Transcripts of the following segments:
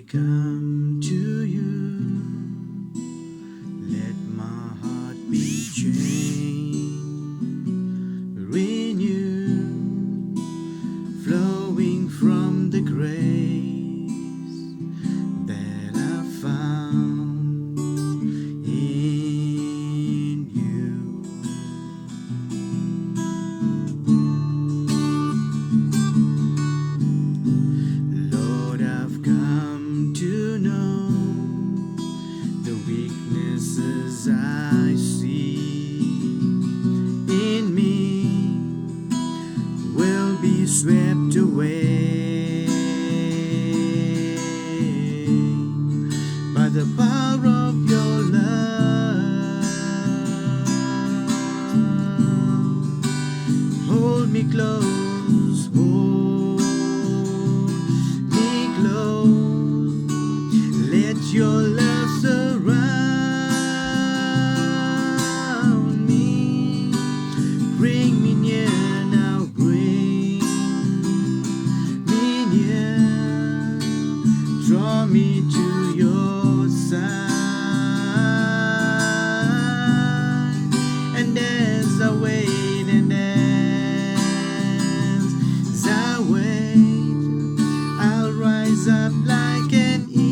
come to you. Let my heart be changed, renewed, flowing from the grace that I found in you. Lord, I've come to know the weaknesses I see in me will be swept away by the power of your love. Hold me close, hold me close. Let your love surround me. Bring me near now, bring me near. Draw me to your side. And as I wait, and as I wait, I'll rise up like an eagle,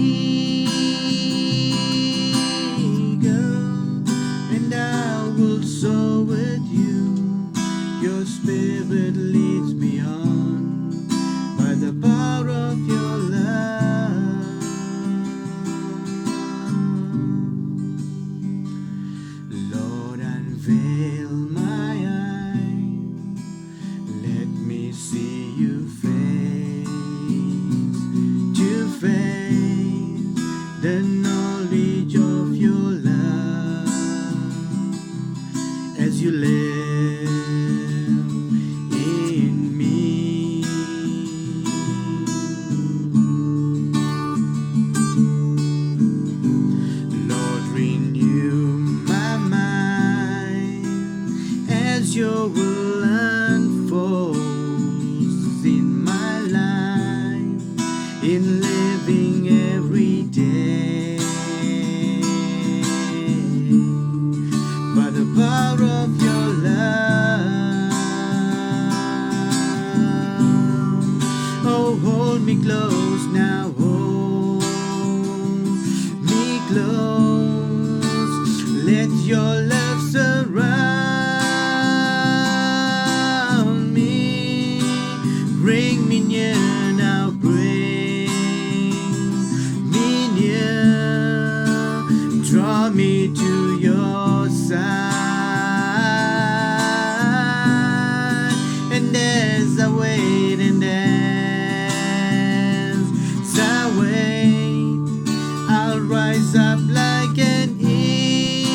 and I will soar with you. Your spirit leads me on by the power of your love. Lord, unveil my eyes, let me see you face to face, the knowledge of your love as you live in me. Lord, renew my mind as your will unfolds in my life, in living every day by the power of your love. Oh, hold me close now, hold me close. Let your love surround me. Bring me near now, bring me near. Draw me to your side. And as I wait, and as I wait, I'll rise up like an eagle,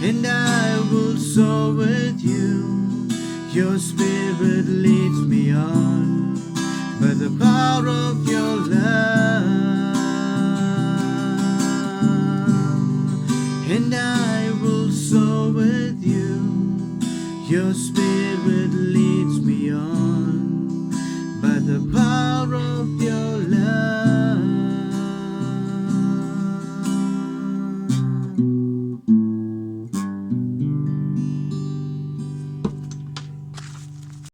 and I will soar with you. Your spirit leads me on by the power of your love, and I will soar with you. Your spirit